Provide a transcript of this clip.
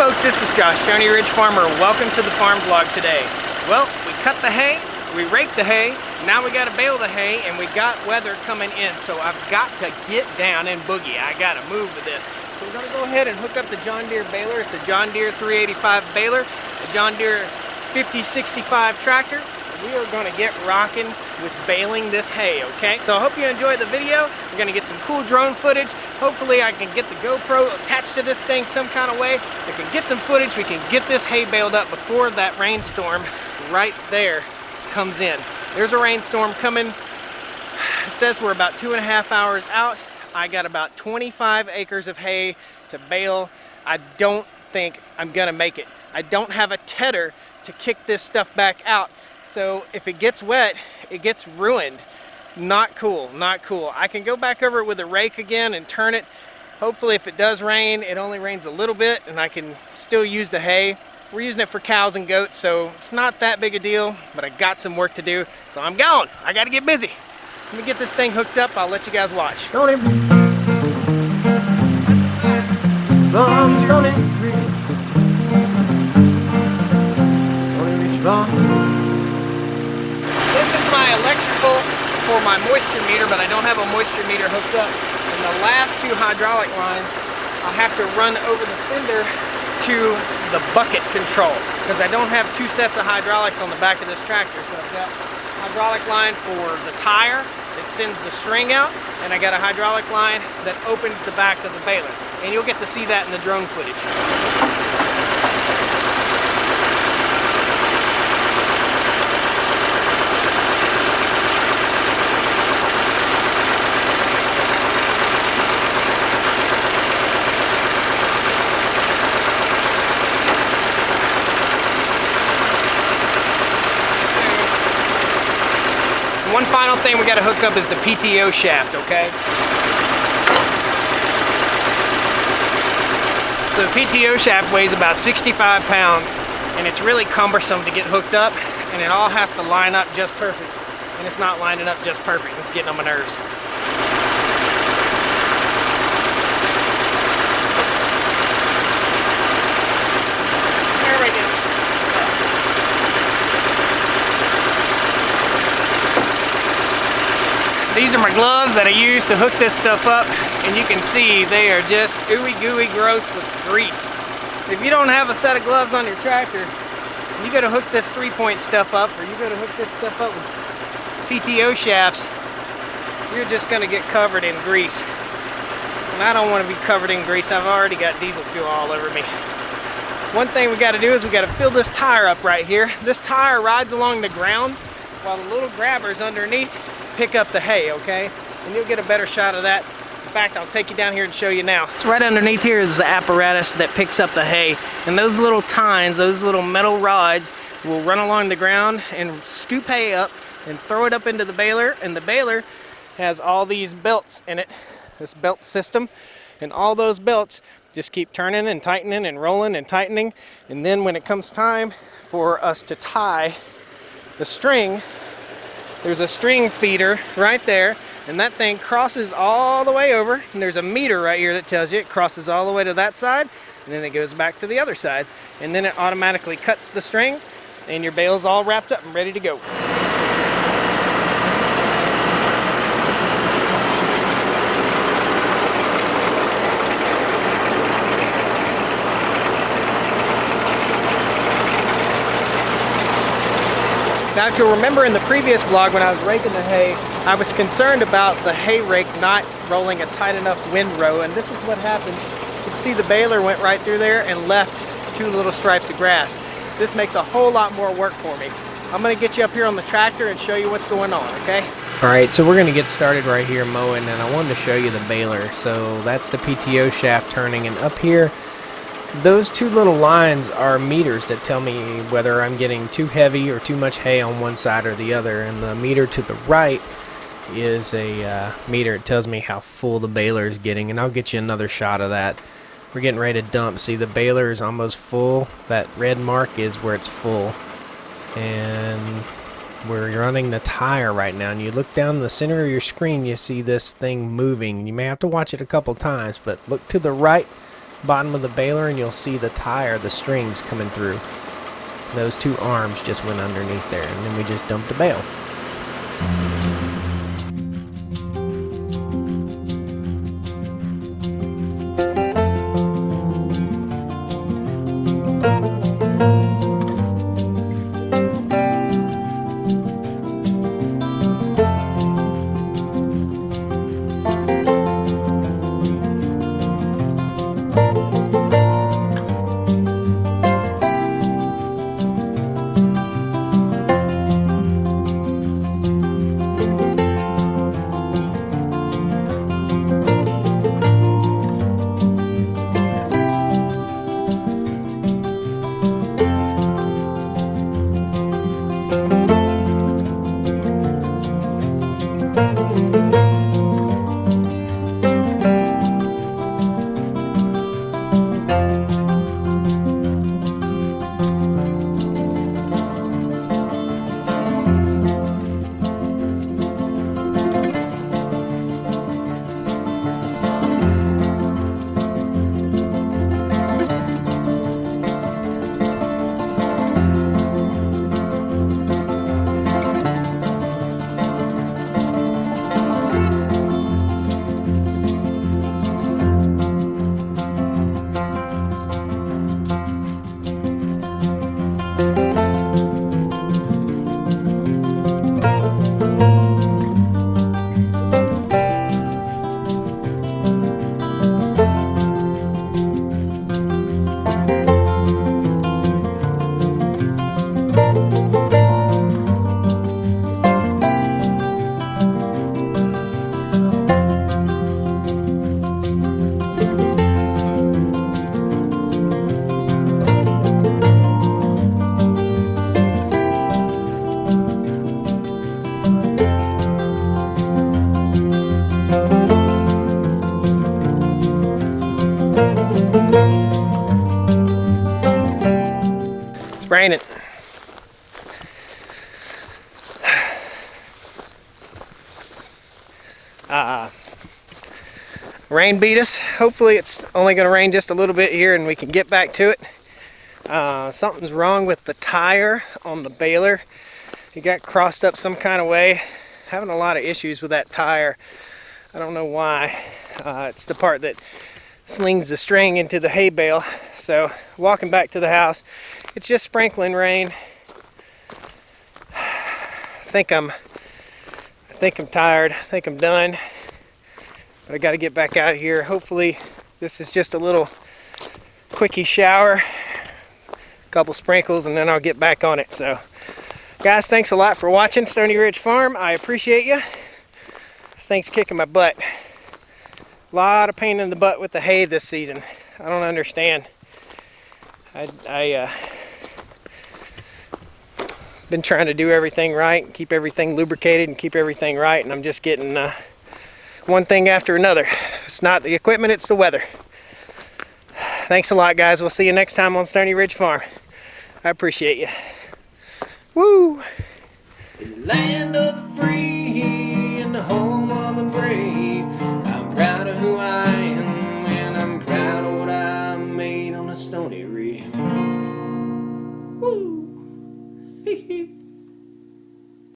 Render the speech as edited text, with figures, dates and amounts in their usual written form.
folks, this is Josh, Stoney Ridge Farmer. Welcome to the farm vlog today. Well, we cut the hay, we raked the hay, now we got to bale the hay, and we got weather coming in. So I've got to get down and boogie. I got to move with this. So we're going to go ahead and hook up the John Deere baler. It's a John Deere 385 baler, a John Deere 5065 tractor. We are going to get rocking with baling this hay, okay? So I hope you enjoyed the video. We're going to get some cool drone footage. Hopefully I can get the GoPro attached to this thing some kind of way. I can get some footage. We can get this hay baled up before that rainstorm right there comes in. There's a rainstorm coming. It says we're about 2.5 hours out. I got about 25 acres of hay to bale. I don't think I'm going to make it. I don't have a tedder to kick this stuff back out. So if it gets wet, it gets ruined. Not cool, not cool. I can go back over it with a rake again and turn it. Hopefully if it does rain, it only rains a little bit and I can still use the hay. We're using it for cows and goats, so it's not that big a deal, but I got some work to do, so I'm going. I gotta get busy. Let me get this thing hooked up. I'll let you guys watch. Stoney. From Stoney Ridge. Stoney Ridge Farm. This is my electrical for my moisture meter, but I don't have a moisture meter hooked up. And the last two hydraulic lines, I'll have to run over the fender to the bucket control because I don't have two sets of hydraulics on the back of this tractor. So I've got a hydraulic line for the tire that sends the string out, and I got a hydraulic line that opens the back of the baler. And you'll get to see that in the drone footage. One final thing we got to hook up is the PTO shaft, okay? So the PTO shaft weighs about 65 pounds and it's really cumbersome to get hooked up, and it all has to line up just perfect. And it's not lining up just perfect. It's getting on my nerves. There we go. These are my gloves that I use to hook this stuff up, and you can see they are just ooey gooey gross with grease. If you don't have a set of gloves on your tractor, you gotta hook this 3-point stuff up, or you gotta hook this stuff up with PTO shafts, you're just gonna get covered in grease. And I don't want to be covered in grease. I've already got diesel fuel all over me. One thing we gotta do is we gotta fill this tire up right here. This tire rides along the ground while the little grabbers underneath pick up the hay, okay? And you'll get a better shot of that. In fact, I'll take you down here and show you now. So right underneath here is the apparatus that picks up the hay. And those little tines, those little metal rods, will run along the ground and scoop hay up and throw it up into the baler. And the baler has all these belts in it, this belt system. And all those belts just keep turning and tightening and rolling and tightening. And then when it comes time for us to tie the string, there's a string feeder right there, and that thing crosses all the way over, and there's a meter right here that tells you it crosses all the way to that side, and then it goes back to the other side, and then it automatically cuts the string, and your bale's all wrapped up and ready to go. Now, if you'll remember in the previous vlog when I was raking the hay, I was concerned about the hay rake not rolling a tight enough windrow, and this is what happened. You can see the baler went right through there and left 2 little stripes of grass. This makes a whole lot more work for me. I'm gonna get you up here on the tractor and show you what's going on, okay? All right, so we're gonna get started right here mowing, and I wanted to show you the baler. So that's the PTO shaft turning, and up here, those 2 little lines are meters that tell me whether I'm getting too heavy or too much hay on one side or the other. And the meter to the right is a meter. It tells me how full the baler is getting, and I'll get you another shot of that. We're getting ready to dump. See, the baler is almost full. That red mark is where it's full. And we're running the tire right now, and you look down the center of your screen, you see this thing moving. You may have to watch it a couple times, but look to the right. bottom of the baler and you'll see the tire, the strings coming through. Those two arms just went underneath there, and then we just dumped the bale. Raining. Rain beat us. Hopefully it's only going to rain just a little bit here and we can get back to it. Something's wrong with the tire on the baler. It got crossed up some kind of way. Having a lot of issues with that tire. I don't know why. It's the part that slings the string into the hay bale. So walking back to the house, it's just sprinkling rain. I think I'm tired. I think I'm done. But I got to get back out of here. Hopefully this is just a little quickie shower, a couple sprinkles, and then I'll get back on it. So guys, thanks a lot for watching Stoney Ridge Farm. I appreciate you. Thanks for kicking my butt. A lot of pain in the butt with the hay this season. I don't understand. I been trying to do everything right, keep everything lubricated and keep everything right, and I'm just getting one thing after another. It's not the equipment, it's the weather. Thanks a lot, guys. We'll see you next time on Stoney Ridge Farm. I appreciate you. Woo! In the land of the free.